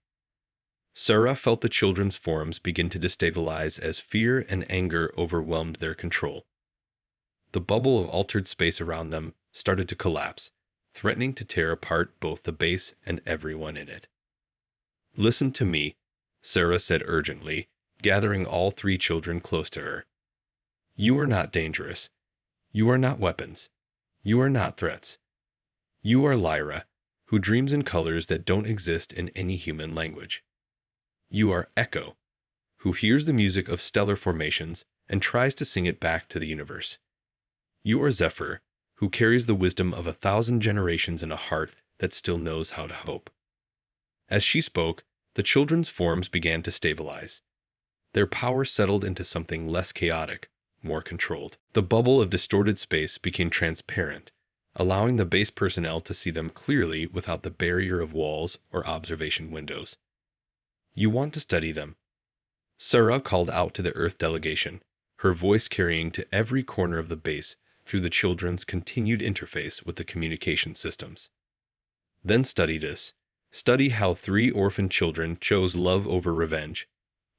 Sarah felt the children's forms begin to destabilize as fear and anger overwhelmed their control. The bubble of altered space around them started to collapse, threatening to tear apart both the base and everyone in it. Listen to me, Sarah said urgently, gathering all 3 children close to her. You are not dangerous. You are not weapons. You are not threats. You are Lyra, who dreams in colors that don't exist in any human language. You are Echo, who hears the music of stellar formations and tries to sing it back to the universe. You are Zephyr, who carries the wisdom of 1,000 generations in a heart that still knows how to hope. As she spoke, the children's forms began to stabilize. Their power settled into something less chaotic, more controlled. The bubble of distorted space became transparent, allowing the base personnel to see them clearly without the barrier of walls or observation windows. You want to study them. Sarah called out to the Earth delegation, her voice carrying to every corner of the base through the children's continued interface with the communication systems. Then study this. Study how 3 orphan children chose love over revenge,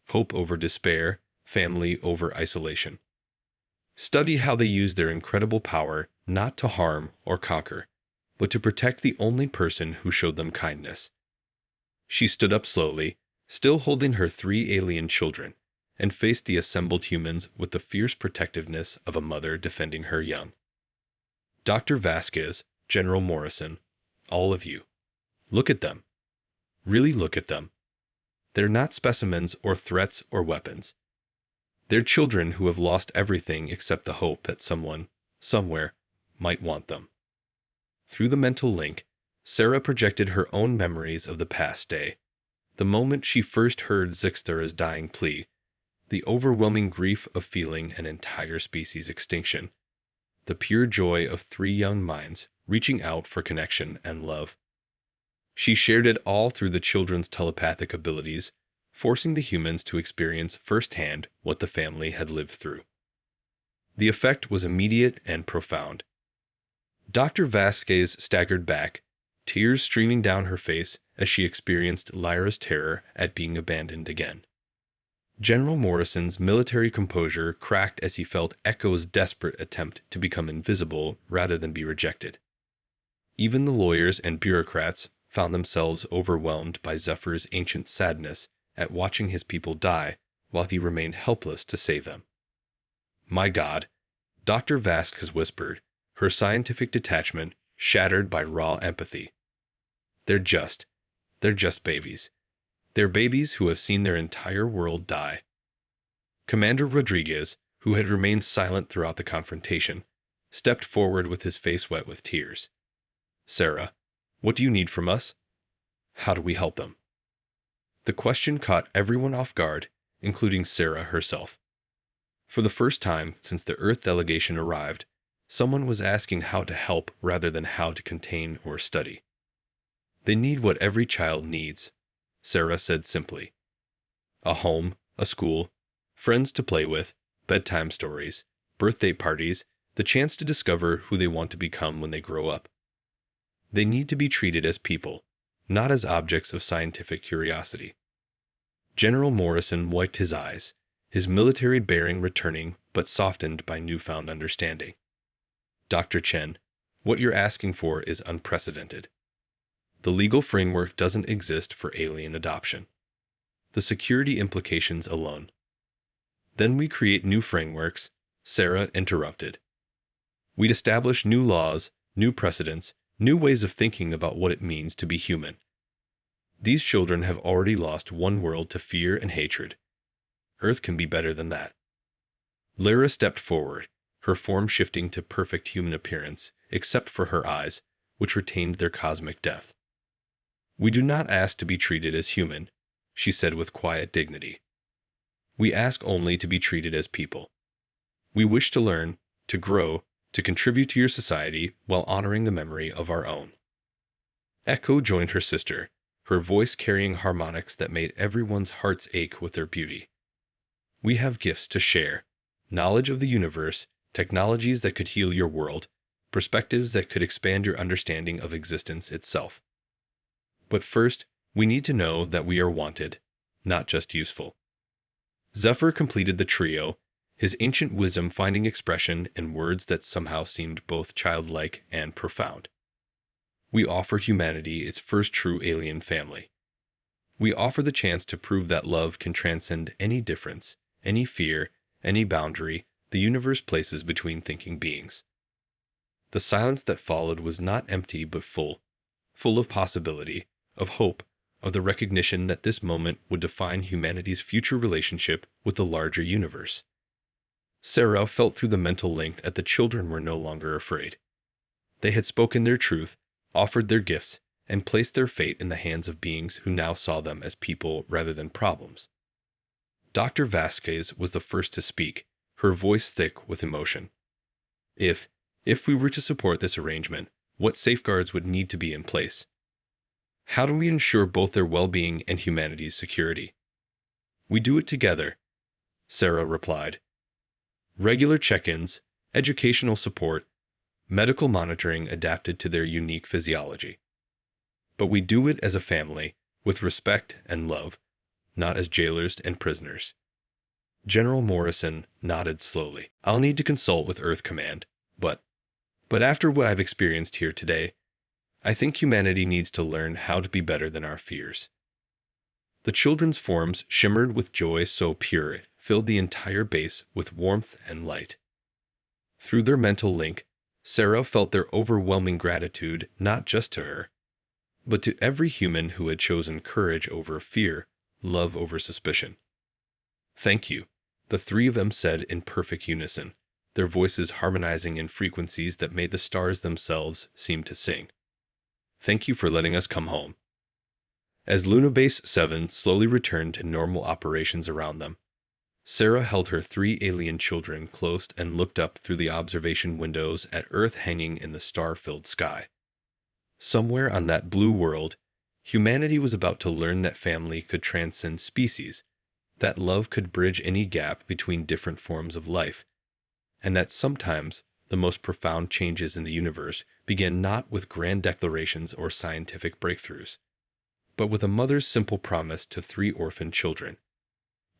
hope over despair, family over isolation. Study how they use their incredible power not to harm or conquer, but to protect the only person who showed them kindness. She stood up slowly, still holding her 3 alien children, and faced the assembled humans with the fierce protectiveness of a mother defending her young. Dr. Vasquez, General Morrison, all of you, look at them. Really look at them. They're not specimens or threats or weapons. They're children who have lost everything except the hope that someone, somewhere, might want them. Through the mental link, Sarah projected her own memories of the past day, the moment she first heard Zixtara's dying plea, the overwhelming grief of feeling an entire species extinction, the pure joy of three young minds reaching out for connection and love. She shared it all through the children's telepathic abilities, forcing the humans to experience firsthand what the family had lived through. The effect was immediate and profound. Dr. Vasquez staggered back, tears streaming down her face as she experienced Lyra's terror at being abandoned again. General Morrison's military composure cracked as he felt Echo's desperate attempt to become invisible rather than be rejected. Even the lawyers and bureaucrats found themselves overwhelmed by Zephyr's ancient sadness at watching his people die while he remained helpless to save them. "My God," Dr. Vasquez whispered, her scientific detachment shattered by raw empathy. They're just babies. They're babies who have seen their entire world die." Commander Rodriguez, who had remained silent throughout the confrontation, stepped forward with his face wet with tears. "Sarah, what do you need from us? How do we help them?" The question caught everyone off guard, including Sarah herself. For the first time since the Earth delegation arrived, someone was asking how to help rather than how to contain or study. "They need what every child needs," Sarah said simply. "A home, a school, friends to play with, bedtime stories, birthday parties, the chance to discover who they want to become when they grow up. They need to be treated as people, not as objects of scientific curiosity." General Morrison wiped his eyes, his military bearing returning but softened by newfound understanding. "Dr. Chen, what you're asking for is unprecedented. The legal framework doesn't exist for alien adoption. The security implications alone." "Then we create new frameworks," Sarah interrupted. "We'd establish new laws, new precedents, new ways of thinking about what it means to be human. These children have already lost one world to fear and hatred. Earth can be better than that." Lyra stepped forward, her form shifting to perfect human appearance, except for her eyes, which retained their cosmic depth. "We do not ask to be treated as human," she said with quiet dignity. "We ask only to be treated as people. We wish to learn, to grow, to contribute to your society while honoring the memory of our own." Echo joined her sister, her voice carrying harmonics that made everyone's hearts ache with their beauty. "We have gifts to share, knowledge of the universe, technologies that could heal your world, perspectives that could expand your understanding of existence itself. But first, we need to know that we are wanted, not just useful." Zephyr completed the trio, his ancient wisdom finding expression in words that somehow seemed both childlike and profound. "We offer humanity its first true alien family. We offer the chance to prove that love can transcend any difference, any fear, any boundary the universe places between thinking beings." The silence that followed was not empty but full of possibility, of hope, of the recognition that this moment would define humanity's future relationship with the larger universe. Sarah felt through the mental link that the children were no longer afraid. They had spoken their truth, offered their gifts, and placed their fate in the hands of beings who now saw them as people rather than problems. Dr. Vasquez was the first to speak, her voice thick with emotion. If we were to support this arrangement, what safeguards would need to be in place? How do we ensure both their well-being and humanity's security?" "We do it together," Sarah replied. "Regular check-ins, educational support, medical monitoring adapted to their unique physiology. But we do it as a family, with respect and love, not as jailers and prisoners." General Morrison nodded slowly. "I'll need to consult with Earth Command, but after what I've experienced here today, I think humanity needs to learn how to be better than our fears." The children's forms shimmered with joy so pure it filled the entire base with warmth and light. Through their mental link, Sarah felt their overwhelming gratitude not just to her, but to every human who had chosen courage over fear, love over suspicion. "Thank you," the three of them said in perfect unison, their voices harmonizing in frequencies that made the stars themselves seem to sing. "Thank you for letting us come home." As Luna Base 7 slowly returned to normal operations around them, Sarah held her 3 alien children close and looked up through the observation windows at Earth hanging in the star-filled sky. Somewhere on that blue world, humanity was about to learn that family could transcend species, that love could bridge any gap between different forms of life, and that sometimes the most profound changes in the universe began not with grand declarations or scientific breakthroughs, but with a mother's simple promise to 3 orphan children.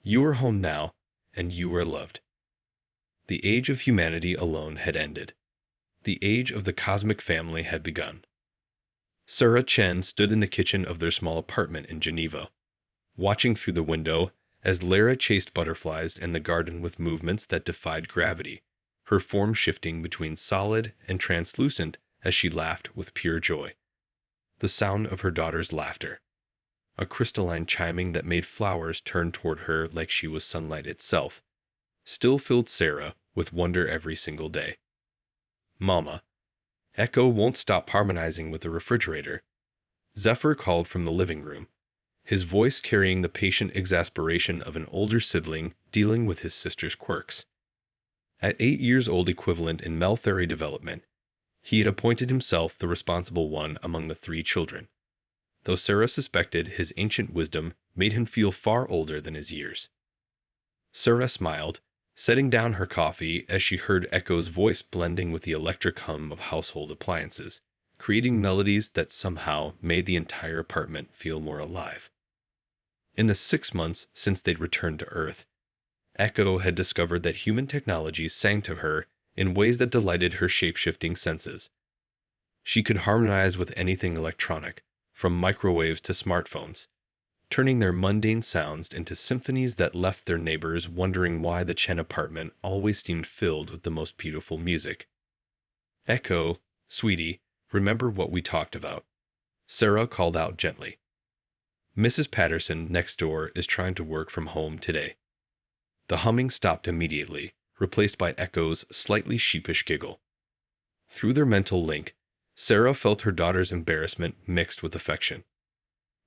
You are home now, and you are loved. The age of humanity alone had ended. The age of the cosmic family had begun. Sarah Chen stood in the kitchen of their small apartment in Geneva, watching through the window as Lara chased butterflies in the garden with movements that defied gravity, her form shifting between solid and translucent as she laughed with pure joy. The sound of her daughter's laughter, a crystalline chiming that made flowers turn toward her like she was sunlight itself, still filled Sarah with wonder every single day. "Mama, Echo won't stop harmonizing with the refrigerator," Zephyr called from the living room, his voice carrying the patient exasperation of an older sibling dealing with his sister's quirks. At 8 years old equivalent in male-theory development, he had appointed himself the responsible one among the 3 children, though Sarah suspected his ancient wisdom made him feel far older than his years. Sarah smiled, setting down her coffee as she heard Echo's voice blending with the electric hum of household appliances, creating melodies that somehow made the entire apartment feel more alive. In the 6 months since they'd returned to Earth, Echo had discovered that human technology sang to her in ways that delighted her shape-shifting senses. She could harmonize with anything electronic, from microwaves to smartphones, turning their mundane sounds into symphonies that left their neighbors wondering why the Chen apartment always seemed filled with the most beautiful music. "Echo, sweetie, remember what we talked about," Sarah called out gently. "Mrs. Patterson next door is trying to work from home today." The humming stopped immediately, replaced by Echo's slightly sheepish giggle. Through their mental link, Sarah felt her daughter's embarrassment mixed with affection.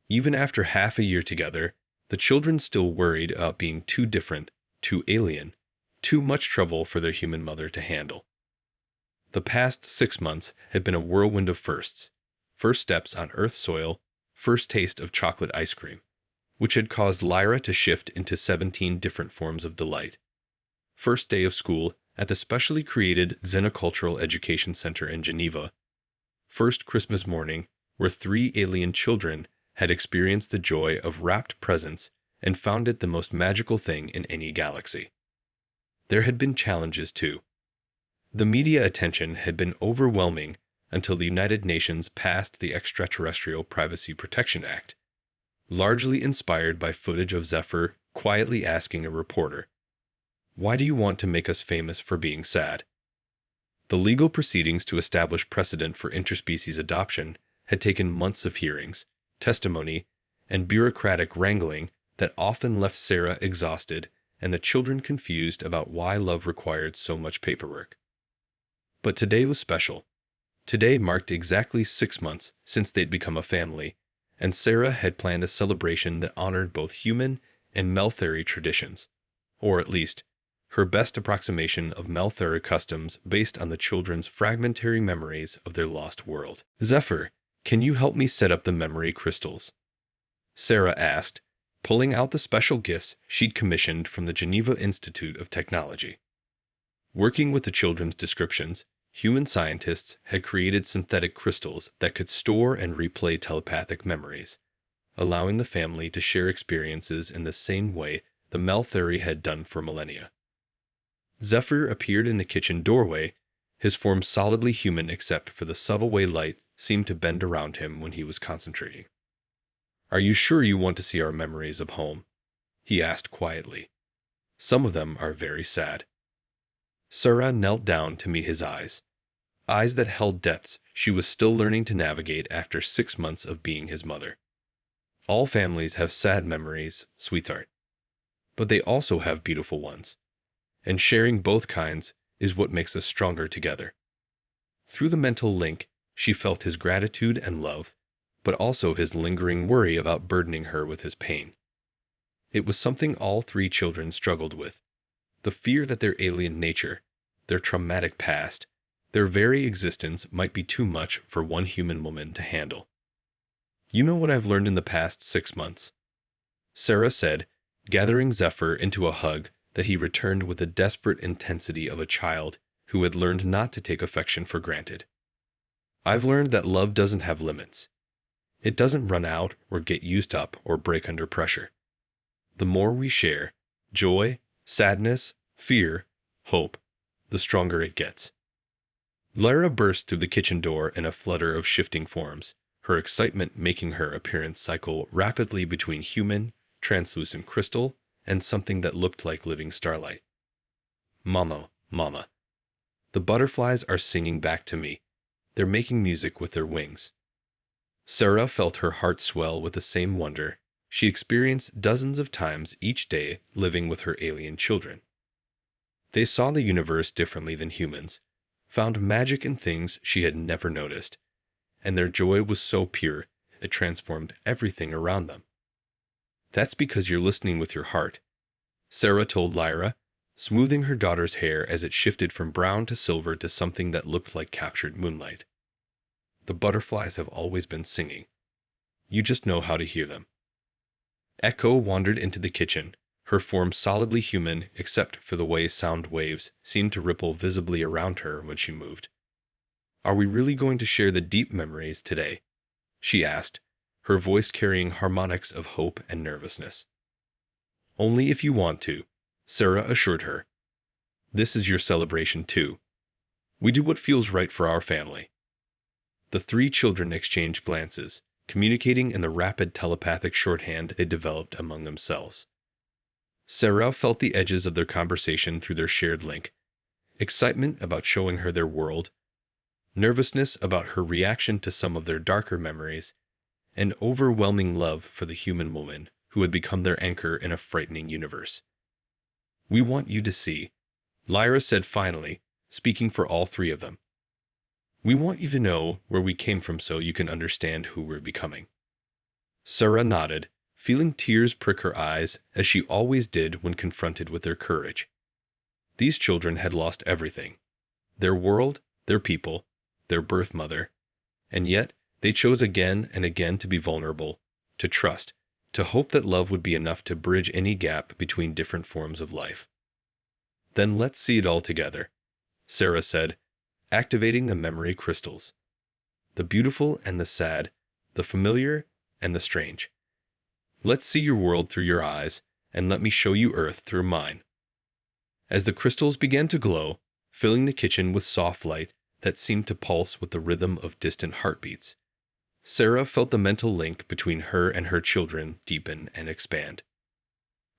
Even after half a year together, the children still worried about being too different, too alien, too much trouble for their human mother to handle. The past 6 months had been a whirlwind of firsts. First steps on Earth soil, first taste of chocolate ice cream, which had caused Lyra to shift into 17 different forms of delight. First day of school at the specially created Xenocultural Education Center in Geneva. First Christmas morning, where 3 alien children had experienced the joy of wrapped presents and found it the most magical thing in any galaxy. There had been challenges too. The media attention had been overwhelming until the United Nations passed the Extraterrestrial Privacy Protection Act, largely inspired by footage of Zephyr quietly asking a reporter, "Why do you want to make us famous for being sad?" The legal proceedings to establish precedent for interspecies adoption had taken months of hearings, testimony, and bureaucratic wrangling that often left Sarah exhausted and the children confused about why love required so much paperwork. But today was special. Today marked exactly 6 months since they'd become a family, and Sarah had planned a celebration that honored both human and Meltheri traditions, or at least, her best approximation of Meltheri customs based on the children's fragmentary memories of their lost world. "Zephyr, can you help me set up the memory crystals?" Sarah asked, pulling out the special gifts she'd commissioned from the Geneva Institute of Technology. Working with the children's descriptions, human scientists had created synthetic crystals that could store and replay telepathic memories, allowing the family to share experiences in the same way the Meltheri had done for millennia. Zephyr appeared in the kitchen doorway, his form solidly human except for the subtle way light seemed to bend around him when he was concentrating. "Are you sure you want to see our memories of home?" he asked quietly. "Some of them are very sad." Sarah knelt down to meet his eyes that held depths she was still learning to navigate after 6 months of being his mother. "All families have sad memories, sweetheart. But they also have beautiful ones. And sharing both kinds is what makes us stronger together." Through the mental link, she felt his gratitude and love, but also his lingering worry about burdening her with his pain. It was something all three children struggled with. The fear that their alien nature, their traumatic past, their very existence might be too much for one human woman to handle. "You know what I've learned in the past 6 months?" Sarah said, gathering Zephyr into a hug that he returned with the desperate intensity of a child who had learned not to take affection for granted. "I've learned that love doesn't have limits. It doesn't run out or get used up or break under pressure. The more we share, joy, sadness, fear, hope, the stronger it gets." Lyra burst through the kitchen door in a flutter of shifting forms, her excitement making her appearance cycle rapidly between human, translucent crystal, and something that looked like living starlight. "Mama, Mama. The butterflies are singing back to me. They're making music with their wings." Sarah felt her heart swell with the same wonder she experienced dozens of times each day living with her alien children. They saw the universe differently than humans, found magic in things she had never noticed, and their joy was so pure it transformed everything around them. "That's because you're listening with your heart," Sarah told Lyra, smoothing her daughter's hair as it shifted from brown to silver to something that looked like captured moonlight. "The butterflies have always been singing. You just know how to hear them." Echo wandered into the kitchen, her form solidly human except for the way sound waves seemed to ripple visibly around her when she moved. "Are we really going to share the deep memories today?" she asked, her voice carrying harmonics of hope and nervousness. "Only if you want to," Sarah assured her. "This is your celebration too. We do what feels right for our family." The three children exchanged glances, communicating in the rapid telepathic shorthand they developed among themselves. Sarah felt the edges of their conversation through their shared link, excitement about showing her their world, nervousness about her reaction to some of their darker memories, and overwhelming love for the human woman who had become their anchor in a frightening universe. "We want you to see," Lyra said finally, speaking for all three of them. "We want you to know where we came from so you can understand who we're becoming." Sarah nodded, feeling tears prick her eyes as she always did when confronted with their courage. These children had lost everything: their world, their people, their birth mother, and yet they chose again and again to be vulnerable, to trust, to hope that love would be enough to bridge any gap between different forms of life. "Then let's see it all together," Sarah said, activating the memory crystals. "The beautiful and the sad, the familiar and the strange. Let's see your world through your eyes, and let me show you Earth through mine." As the crystals began to glow, filling the kitchen with soft light that seemed to pulse with the rhythm of distant heartbeats, Sarah felt the mental link between her and her children deepen and expand.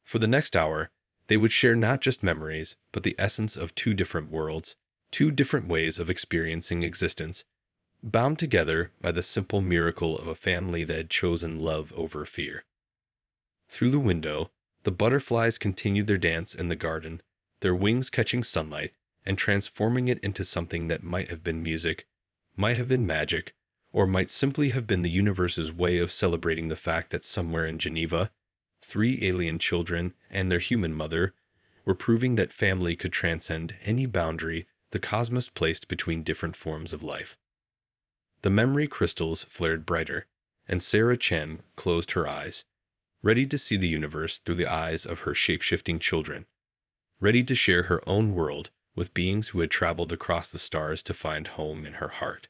For the next hour, they would share not just memories, but the essence of two different worlds, two different ways of experiencing existence, bound together by the simple miracle of a family that had chosen love over fear. Through the window, the butterflies continued their dance in the garden, their wings catching sunlight and transforming it into something that might have been music, might have been magic, or might simply have been the universe's way of celebrating the fact that somewhere in Geneva, three alien children and their human mother were proving that family could transcend any boundary the cosmos placed between different forms of life. The memory crystals flared brighter, and Sarah Chen closed her eyes, ready to see the universe through the eyes of her shape-shifting children, ready to share her own world with beings who had traveled across the stars to find home in her heart.